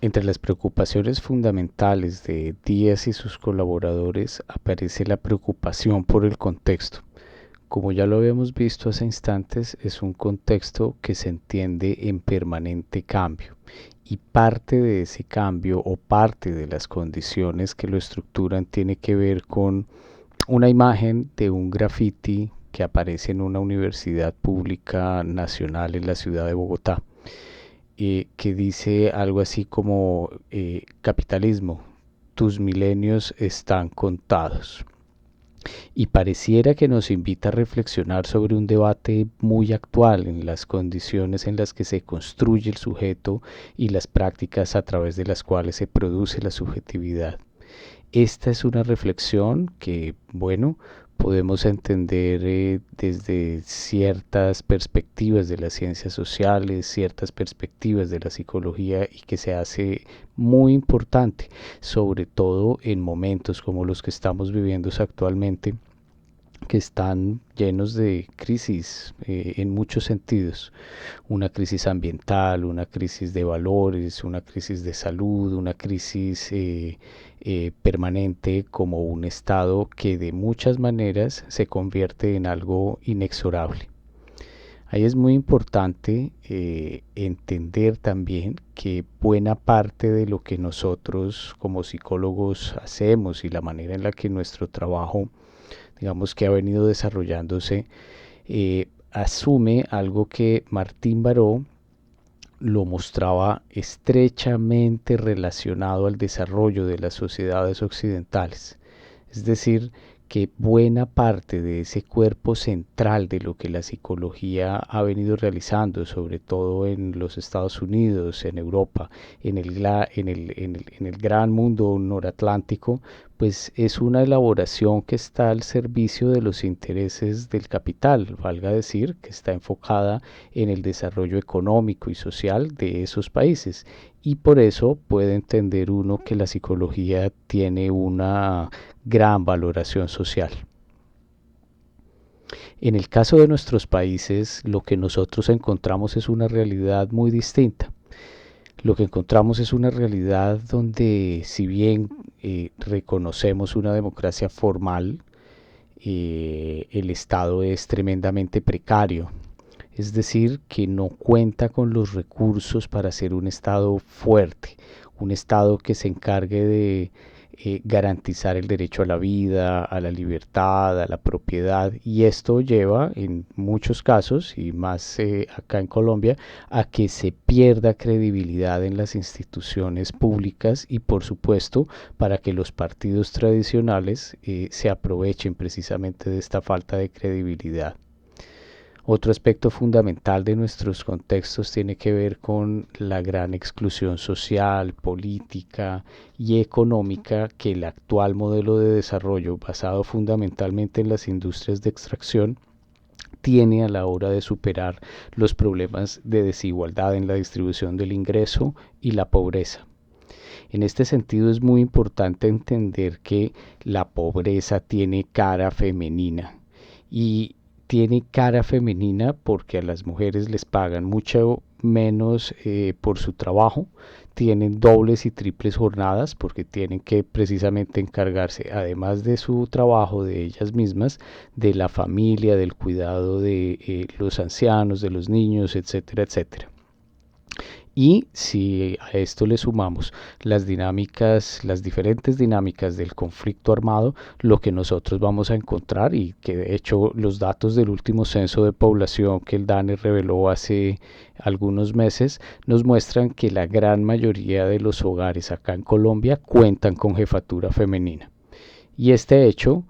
Entre las preocupaciones fundamentales de Díaz y sus colaboradores aparece la preocupación por el contexto. Como ya lo habíamos visto hace instantes, es un contexto que se entiende en permanente cambio y parte de ese cambio o parte de las condiciones que lo estructuran tiene que ver con una imagen de un graffiti que aparece en una universidad pública nacional en la ciudad de Bogotá, que dice algo así como capitalismo, tus milenios están contados. Y pareciera que nos invita a reflexionar sobre un debate muy actual en las condiciones en las que se construye el sujeto y las prácticas a través de las cuales se produce la subjetividad. Esta es una reflexión que, bueno, podemos entender desde ciertas perspectivas de las ciencias sociales, ciertas perspectivas de la psicología y que se hace muy importante, sobre todo en momentos como los que estamos viviendo actualmente, que están llenos de crisis en muchos sentidos. Una crisis ambiental, una crisis de valores, una crisis de salud, una crisis permanente como un estado que de muchas maneras se convierte en algo inexorable. Ahí es muy importante entender también que buena parte de lo que nosotros como psicólogos hacemos y la manera en la que nuestro trabajo, digamos que ha venido desarrollándose, asume algo que Martín Baró lo mostraba estrechamente relacionado al desarrollo de las sociedades occidentales. Es decir, que buena parte de ese cuerpo central de lo que la psicología ha venido realizando, sobre todo en los Estados Unidos, en Europa, en el gran mundo noratlántico, pues es una elaboración que está al servicio de los intereses del capital, valga decir, que está enfocada en el desarrollo económico y social de esos países. Y por eso puede entender uno que la psicología tiene una gran valoración social. En el caso de nuestros países, lo que nosotros encontramos es una realidad muy distinta. Lo que encontramos es una realidad donde, si bien reconocemos una democracia formal, el Estado es tremendamente precario. Es decir, que no cuenta con los recursos para ser un Estado fuerte, un Estado que se encargue de garantizar el derecho a la vida, a la libertad, a la propiedad, y esto lleva en muchos casos, y más acá en Colombia, a que se pierda credibilidad en las instituciones públicas y por supuesto para que los partidos tradicionales se aprovechen precisamente de esta falta de credibilidad. Otro aspecto fundamental de nuestros contextos tiene que ver con la gran exclusión social, política y económica que el actual modelo de desarrollo, basado fundamentalmente en las industrias de extracción, tiene a la hora de superar los problemas de desigualdad en la distribución del ingreso y la pobreza. En este sentido es muy importante entender que la pobreza tiene cara femenina y tiene cara femenina porque a las mujeres les pagan mucho menos por su trabajo, tienen dobles y triples jornadas porque tienen que precisamente encargarse, además de su trabajo, de ellas mismas, de la familia, del cuidado de los ancianos, de los niños, etcétera, etcétera. Y si a esto le sumamos las dinámicas, las diferentes dinámicas del conflicto armado, lo que nosotros vamos a encontrar, y que de hecho los datos del último censo de población que el DANE reveló hace algunos meses, nos muestran que la gran mayoría de los hogares acá en Colombia cuentan con jefatura femenina. Y este hecho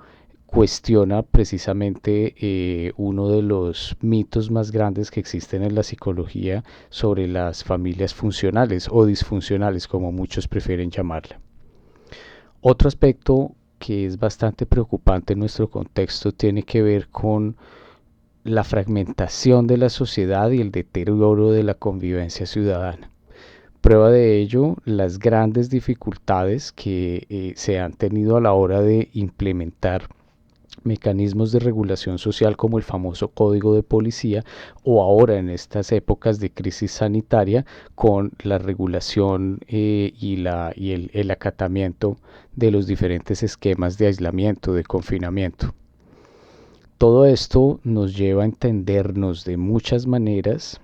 cuestiona precisamente uno de los mitos más grandes que existen en la psicología sobre las familias funcionales o disfuncionales, como muchos prefieren llamarla. Otro aspecto que es bastante preocupante en nuestro contexto tiene que ver con la fragmentación de la sociedad y el deterioro de la convivencia ciudadana. Prueba de ello, las grandes dificultades que se han tenido a la hora de implementar mecanismos de regulación social como el famoso código de policía, o ahora en estas épocas de crisis sanitaria con la regulación el acatamiento de los diferentes esquemas de aislamiento, de confinamiento. Todo esto nos lleva a entendernos de muchas maneras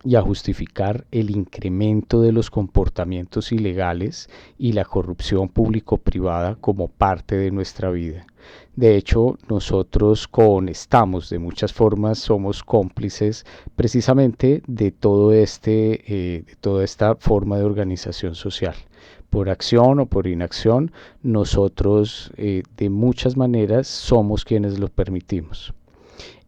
y a justificar el incremento de los comportamientos ilegales y la corrupción público-privada como parte de nuestra vida. De hecho, nosotros estamos de muchas formas, somos cómplices precisamente de de toda esta forma de organización social. Por acción o por inacción, nosotros de muchas maneras somos quienes lo permitimos.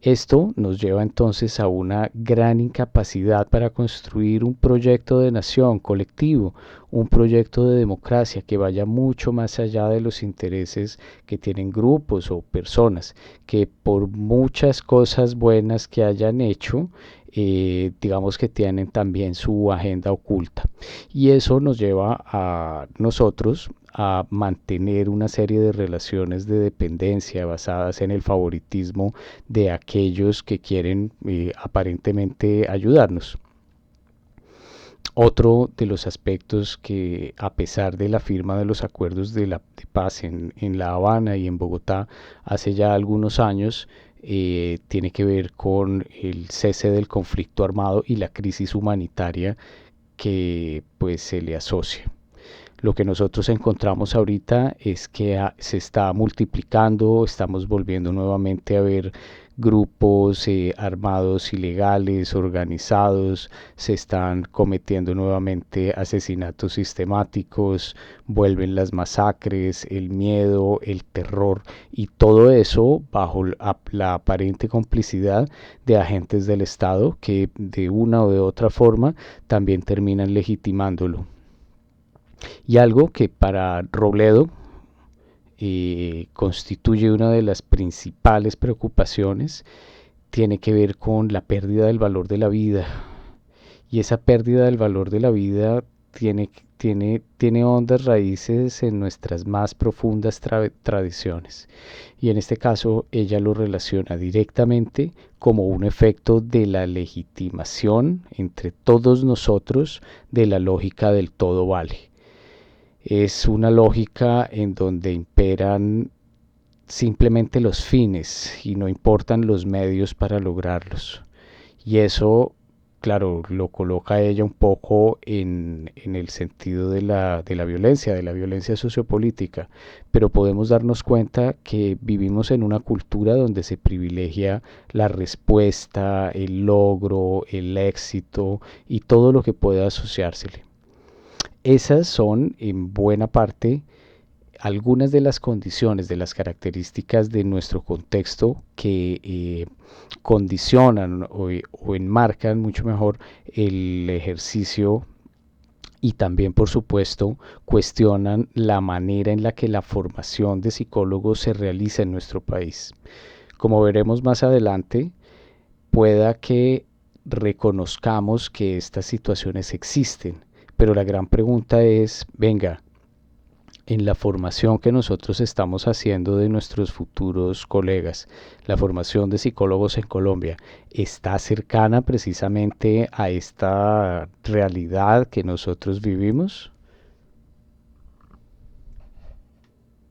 Esto nos lleva entonces a una gran incapacidad para construir un proyecto de nación colectivo, un proyecto de democracia que vaya mucho más allá de los intereses que tienen grupos o personas, que por muchas cosas buenas que hayan hecho, digamos que tienen también su agenda oculta. Y eso nos lleva a nosotros a mantener una serie de relaciones de dependencia basadas en el favoritismo de aquellos que quieren aparentemente ayudarnos. Otro de los aspectos que, a pesar de la firma de los acuerdos de paz en La Habana y en Bogotá hace ya algunos años, tiene que ver con el cese del conflicto armado y la crisis humanitaria que pues se le asocia. Lo que nosotros encontramos ahorita es que se está multiplicando, estamos volviendo nuevamente a ver grupos armados ilegales, organizados, se están cometiendo nuevamente asesinatos sistemáticos, vuelven las masacres, el miedo, el terror y todo eso bajo la aparente complicidad de agentes del Estado que de una o de otra forma también terminan legitimándolo. Y algo que para Robledo constituye una de las principales preocupaciones tiene que ver con la pérdida del valor de la vida. Y esa pérdida del valor de la vida tiene hondas raíces en nuestras más profundas tradiciones. Y en este caso ella lo relaciona directamente como un efecto de la legitimación entre todos nosotros de la lógica del todo vale. Es una lógica en donde imperan simplemente los fines y no importan los medios para lograrlos. Y eso, claro, lo coloca a ella un poco en el sentido de de la violencia sociopolítica, pero podemos darnos cuenta que vivimos en una cultura donde se privilegia la respuesta, el logro, el éxito y todo lo que pueda asociársele. Esas son en buena parte algunas de las condiciones, de las características de nuestro contexto que condicionan o enmarcan mucho mejor el ejercicio y también, por supuesto, cuestionan la manera en la que la formación de psicólogos se realiza en nuestro país. Como veremos más adelante, pueda que reconozcamos que estas situaciones existen, pero la gran pregunta es, venga, en la formación que nosotros estamos haciendo de nuestros futuros colegas, la formación de psicólogos en Colombia, ¿está cercana precisamente a esta realidad que nosotros vivimos?